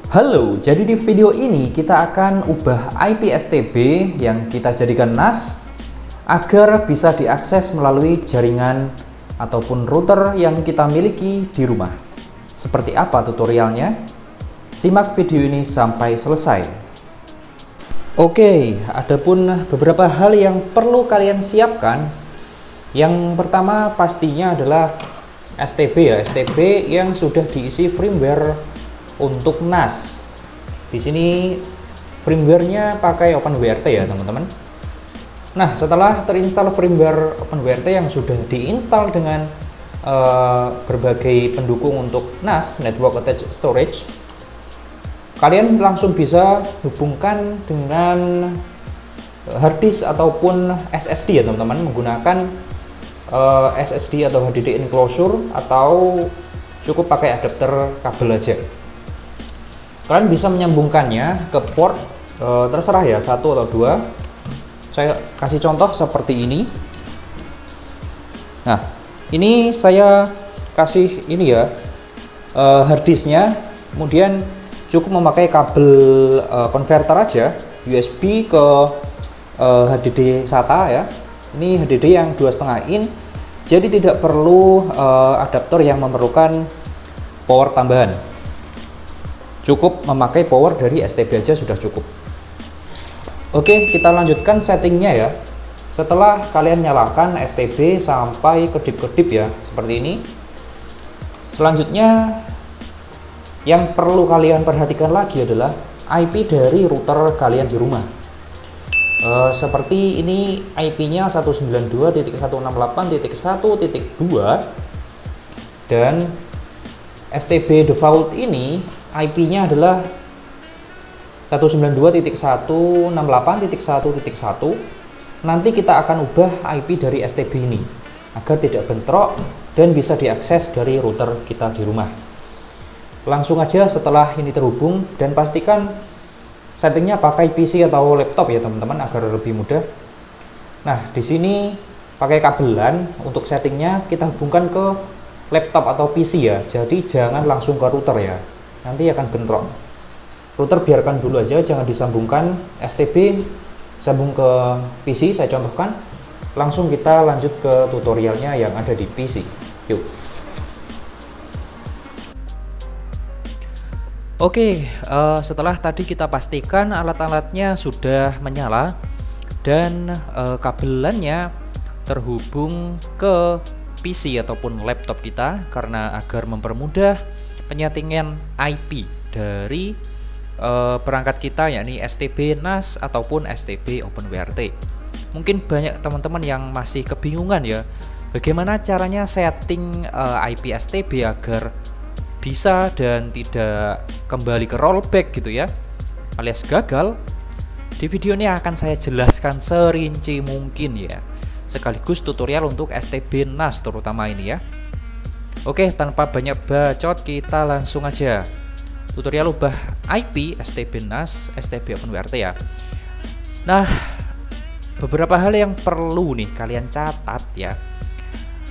Halo, jadi di video ini kita akan ubah IP STB yang kita jadikan NAS agar bisa diakses melalui jaringan ataupun router yang kita miliki di rumah. Seperti apa tutorialnya? Simak video ini sampai selesai. Oke, adapun beberapa hal yang perlu kalian siapkan. Yang pertama pastinya adalah STB ya, STB yang sudah diisi firmware untuk NAS. Di sini firmware-nya pakai OpenWRT ya, teman-teman. Nah, setelah terinstall firmware OpenWRT yang sudah diinstal dengan berbagai pendukung untuk NAS, Network Attached Storage, kalian langsung bisa hubungkan dengan harddisk ataupun SSD ya, teman-teman, menggunakan SSD atau HDD enclosure, atau cukup pakai adapter kabel aja. Kalian bisa menyambungkannya ke port terserah ya, 1 atau 2. Saya kasih contoh seperti ini. Nah, ini saya kasih ini ya, harddisknya, kemudian cukup memakai kabel converter aja, USB ke HDD SATA ya. Ini HDD yang 2,5 in, jadi tidak perlu adaptor yang memerlukan power tambahan. Cukup memakai power dari STB aja sudah cukup. Oke, kita lanjutkan settingnya ya. Setelah kalian nyalakan STB sampai kedip-kedip ya, seperti ini. Selanjutnya yang perlu kalian perhatikan lagi adalah IP dari router kalian di rumah. Seperti ini, IP-nya 192.168.1.2, dan STB default ini IP-nya adalah 192.168.1.1. Nanti kita akan ubah IP dari STB ini agar tidak bentrok dan bisa diakses dari router kita di rumah. Langsung aja setelah ini terhubung, dan pastikan settingnya pakai PC atau laptop ya, teman-teman, agar lebih mudah. Nah, di sini pakai kabelan. Untuk settingnya kita hubungkan ke laptop atau PC ya, jadi jangan langsung ke router ya, nanti akan bentrok. Router biarkan dulu aja, jangan disambungkan. STB sambung ke PC, saya contohkan. Langsung kita lanjut ke tutorialnya yang ada di PC. Yuk. Oke, setelah tadi kita pastikan alat-alatnya sudah menyala dan kabelannya terhubung ke PC ataupun laptop kita, karena agar mempermudah penyetingan IP dari perangkat kita, yakni STB NAS ataupun STB OpenWRT. Mungkin banyak teman-teman yang masih kebingungan ya, bagaimana caranya setting IP STB agar bisa dan tidak kembali ke rollback gitu ya, alias gagal. Di video ini akan saya jelaskan serinci mungkin ya, sekaligus tutorial untuk STB NAS terutama ini ya. Oke, tanpa banyak bacot kita langsung aja tutorial ubah IP STB NAS STB OpenWRT ya. Nah, beberapa hal yang perlu nih kalian catat ya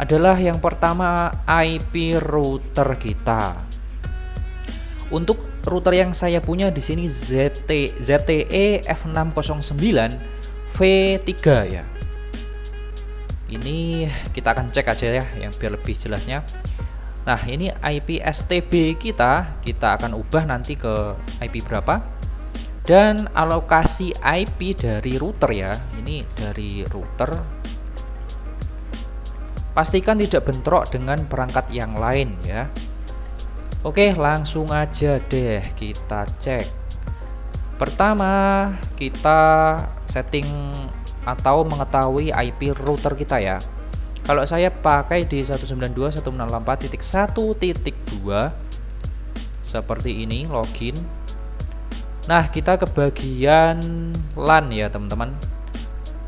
adalah yang pertama, IP router kita. Untuk router yang saya punya di sini ZTE F609 V3 ya. Ini kita akan cek aja ya, yang biar lebih jelasnya. Nah, ini IP STB kita akan ubah nanti ke IP berapa, dan alokasi IP dari router ya. Ini dari router, pastikan tidak bentrok dengan perangkat yang lain ya. Oke, langsung aja deh kita cek. Pertama, kita setting atau mengetahui IP router kita ya. Kalau saya pakai di 192.168.1.2 seperti ini, login. Nah, kita ke bagian LAN ya, teman-teman.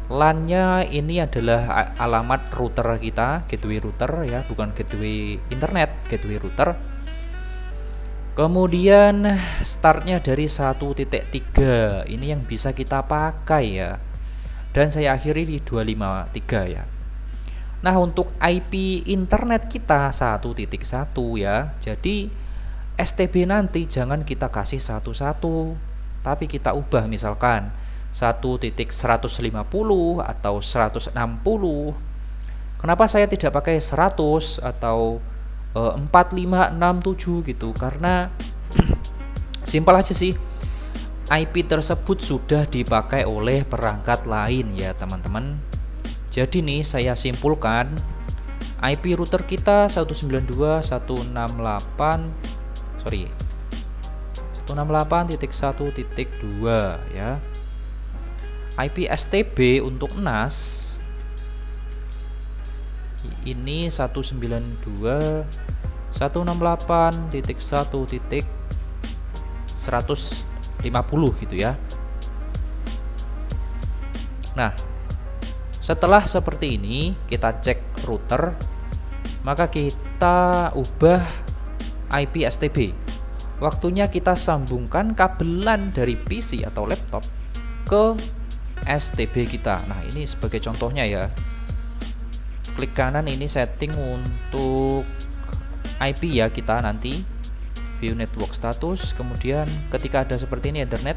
LAN-nya ini adalah alamat router kita, gateway router ya, bukan gateway internet, gateway router. Kemudian startnya dari 1.3, ini yang bisa kita pakai ya, dan saya akhiri di 253 ya. Nah, untuk IP internet kita 1.1 ya, jadi STB nanti jangan kita kasih satu-satu, tapi kita ubah misalkan 1.150 atau 160. Kenapa saya tidak pakai 100 atau 4567 gitu? Karena simpel aja sih, IP tersebut sudah dipakai oleh perangkat lain ya teman-teman. Jadi nih saya simpulkan, IP router kita 192.168.168.1.2 ya. IP STB untuk NAS ini 192.168.1.150 gitu ya. Nah, setelah seperti ini kita cek router, maka kita ubah IP STB. Waktunya kita sambungkan kabelan dari PC atau laptop ke STB kita. Nah, ini sebagai contohnya ya. Klik kanan ini setting untuk IP ya kita nanti. View network status, kemudian ketika ada seperti ini Ethernet,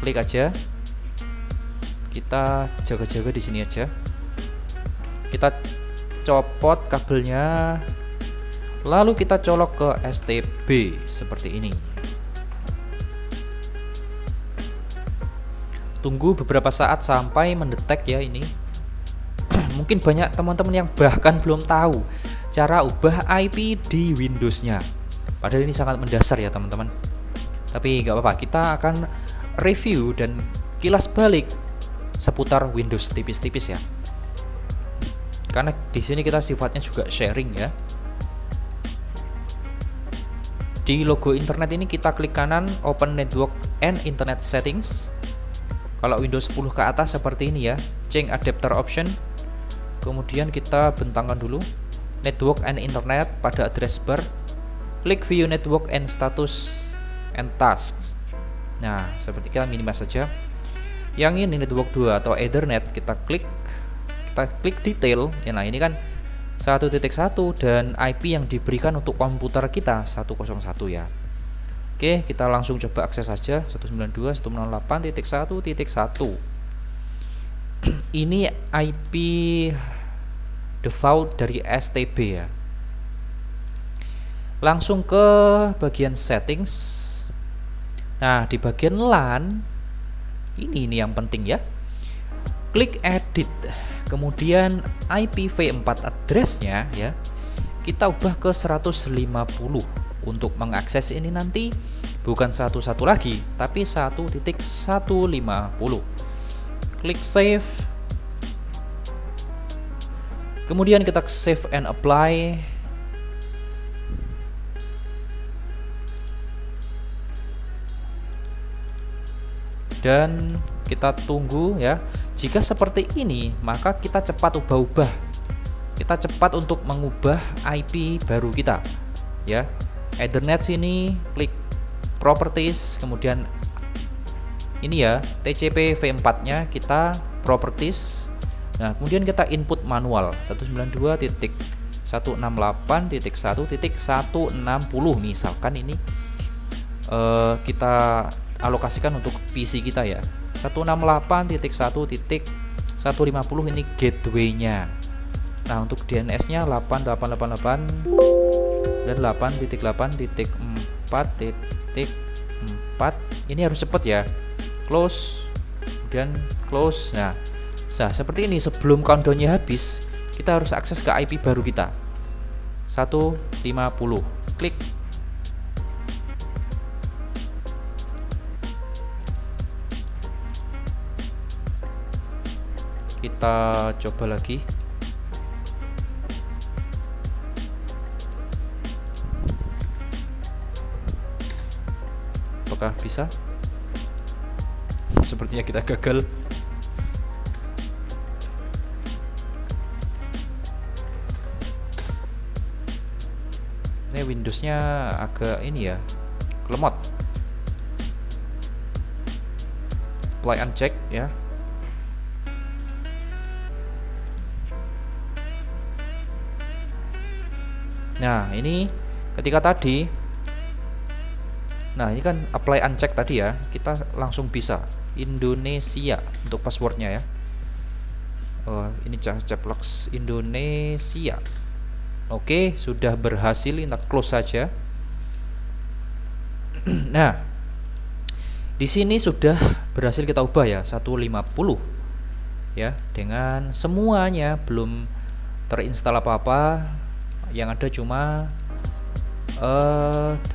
klik aja. Kita jaga-jaga di sini aja. Kita copot kabelnya, lalu kita colok ke STB seperti ini. Tunggu beberapa saat sampai mendetek ya ini. Mungkin banyak teman-teman yang bahkan belum tahu cara ubah IP di Windows-nya. Padahal ini sangat mendasar ya teman-teman. Tapi nggak apa-apa, kita akan review dan kilas balik seputar Windows tipis-tipis ya. Karena di sini kita sifatnya juga sharing ya. Di logo internet ini kita klik kanan Open Network and Internet Settings. Kalau Windows 10 ke atas seperti ini ya, Change Adapter Option. Kemudian kita bentangkan dulu Network and Internet pada address bar. Klik View Network and Status and Tasks. Nah, seperti kita minimize saja. Yang ini Network 2 atau Ethernet kita klik detail. Ya, nah ini kan 1.1 dan IP yang diberikan untuk komputer kita 101 ya. Oke, kita langsung coba akses saja 192.168.1.1. Ini IP default dari STB ya. Langsung ke bagian settings. Nah, di bagian LAN ini yang penting ya. Klik edit. Kemudian IPv4 address-nya ya. Kita ubah ke 150. Untuk mengakses ini nanti bukan 11 lagi, tapi 1.150. Klik save. Kemudian kita save and apply. Dan kita tunggu ya. Jika seperti ini, maka kita cepat ubah-ubah. Kita cepat untuk mengubah IP baru kita ya. Ethernet sini klik properties, kemudian ini ya TCP V4 nya kita properties. Nah, kemudian kita input manual 192.168.1.160 misalkan ini kita alokasikan untuk PC kita ya. 168.1.150 ini gateway-nya. Nah, untuk DNS-nya 8888 dan 8.8.4.4 ini harus cepat ya. Close, kemudian close. Nah, seperti ini. Sebelum countdown-nya habis, kita harus akses ke IP baru kita 150. Klik. Kita coba lagi. Apakah bisa? Sepertinya kita gagal. Ini Windows-nya agak ini ya, lemot. Apply uncheck ya. Nah, ini ketika tadi Nah, ini kan apply uncheck tadi ya, kita langsung bisa Indonesia untuk passwordnya ya. Ini Ceplox Indonesia. Oke, sudah berhasil, kita close saja. Nah, di sini sudah berhasil kita ubah ya 150 ya, dengan semuanya belum terinstall apa-apa, yang ada cuma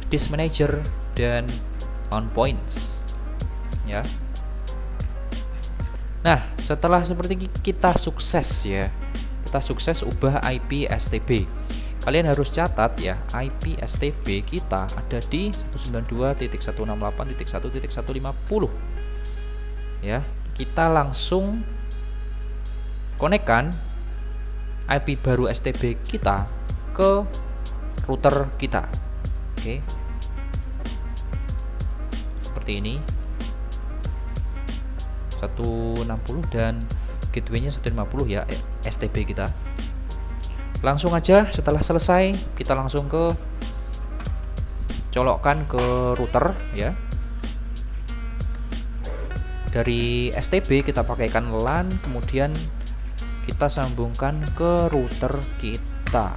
disk manager dan on points ya. Nah, setelah seperti kita sukses ya, kita sukses ubah IP STB. Kalian harus catat ya, IP STB kita ada di 192.168.1.150 ya. Kita langsung konekkan IP baru STB kita ke router kita. Oke, seperti ini 160 dan gateway-nya 150 ya, STB kita. Langsung aja setelah selesai kita langsung ke colokkan ke router ya. Dari STB kita pakaikan LAN, kemudian kita sambungkan ke router kita.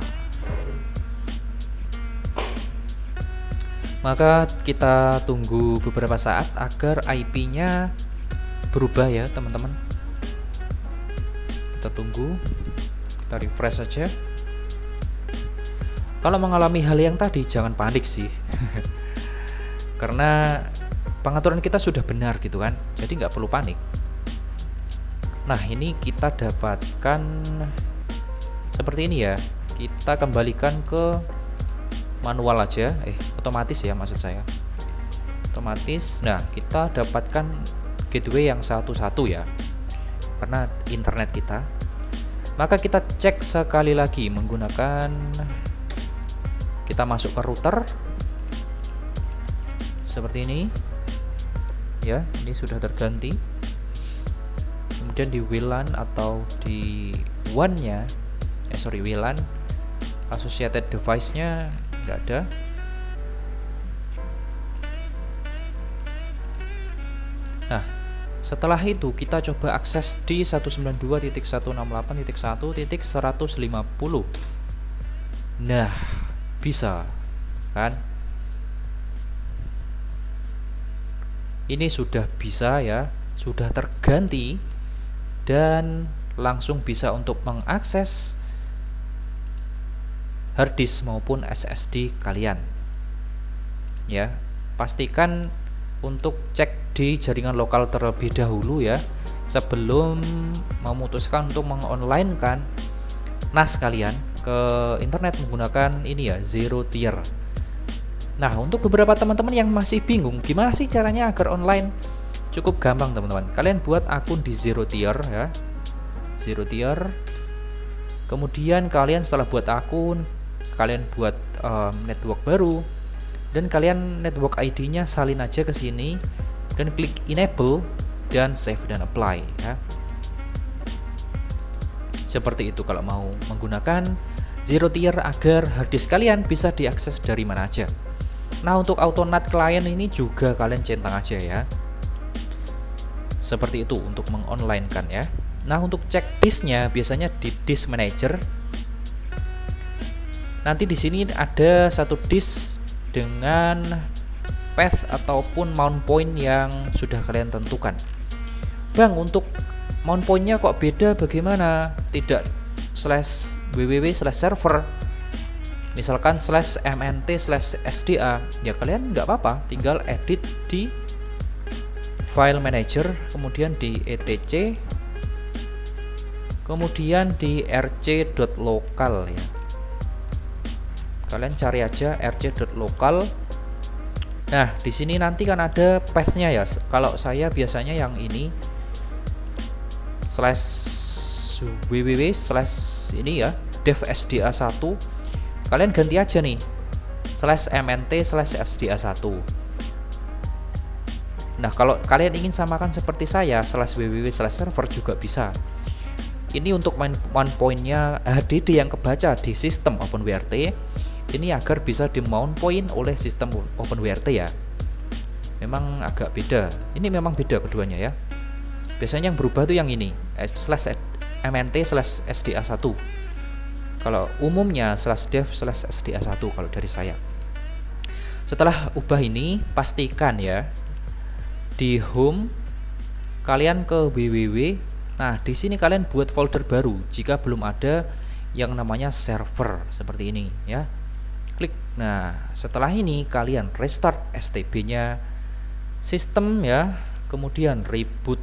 Maka kita tunggu beberapa saat agar IP-nya berubah ya teman-teman. Kita tunggu, kita refresh saja. Kalau mengalami hal yang tadi jangan panik sih karena pengaturan kita sudah benar gitu kan, jadi nggak perlu panik. Nah, ini kita dapatkan seperti ini ya. Kita kembalikan ke manual aja, otomatis ya maksud saya, otomatis. Nah, kita dapatkan gateway yang satu-satu ya, karena internet kita. Maka kita cek sekali lagi menggunakan, kita masuk ke router seperti ini ya. Ini sudah terganti. Kemudian di WLAN atau di WAN nya, WLAN associated device nya nggak ada. Nah, setelah itu kita coba akses di 192.168.1.150. Nah, bisa kan? Ini sudah bisa ya, sudah terganti dan langsung bisa untuk mengakses harddisk maupun SSD kalian. Ya, pastikan untuk cek di jaringan lokal terlebih dahulu ya, sebelum memutuskan untuk mengonline-kan NAS kalian ke internet menggunakan ini ya, zero tier. Nah, untuk beberapa teman-teman yang masih bingung gimana sih caranya agar online, cukup gampang teman-teman. Kalian buat akun di zero tier ya, zero tier. Kemudian kalian setelah buat akun, kalian buat network baru, dan kalian network ID-nya salin aja ke sini dan klik enable dan save dan apply ya. Seperti itu kalau mau menggunakan zero tier agar harddisk kalian bisa diakses dari mana aja. Nah, untuk AutoNAT client ini juga kalian centang aja ya. Seperti itu untuk mengonline kan ya. Nah, untuk cek disknya biasanya di disk manager. Nanti di sini ada satu disk dengan path ataupun mount point yang sudah kalian tentukan. Bang, untuk mount point-nya kok beda, bagaimana? Tidak /www/server, misalkan /mnt/sda, ya kalian nggak apa-apa, tinggal edit di file manager, kemudian di etc, kemudian di rc.local ya. Kalian cari aja rc.local. Nah, di sini nanti kan ada path-nya ya. Kalau saya biasanya yang ini /www/ ini ya, dev sda1. Kalian ganti aja nih /mnt/sda1. Nah, kalau kalian ingin samakan seperti saya /www/server juga bisa. Ini untuk mount point-nya HDD yang kebaca di sistem OpenWrt. Ini agar bisa di mount point oleh sistem OpenWrt ya. memang agak beda. Ini memang beda keduanya ya. Biasanya yang berubah tuh yang ini /mnt/sda1. Kalau umumnya /dev/sda1 kalau dari saya. Setelah ubah ini, pastikan ya di home kalian ke www. Nah, di sini kalian buat folder baru jika belum ada yang namanya server seperti ini ya. Klik. Nah, setelah ini kalian restart STB-nya sistem ya, kemudian reboot.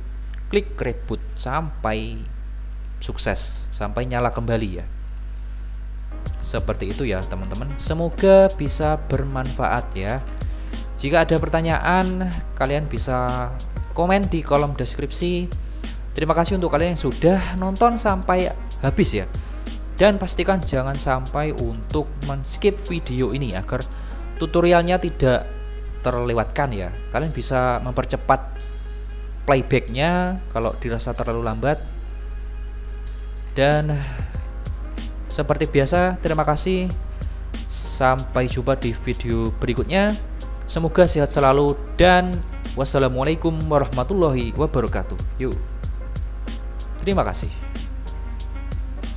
Klik reboot sampai sukses, sampai nyala kembali ya. Seperti itu ya teman-teman. Semoga bisa bermanfaat ya. Jika ada pertanyaan, kalian bisa komen di kolom deskripsi. Terima kasih untuk kalian yang sudah nonton sampai habis ya. Dan pastikan jangan sampai untuk men-skip video ini agar tutorialnya tidak terlewatkan ya. Kalian bisa mempercepat playbacknya kalau dirasa terlalu lambat. Dan seperti biasa, terima kasih. Sampai jumpa di video berikutnya. Semoga sehat selalu dan wassalamualaikum warahmatullahi wabarakatuh. Yuk. Terima kasih.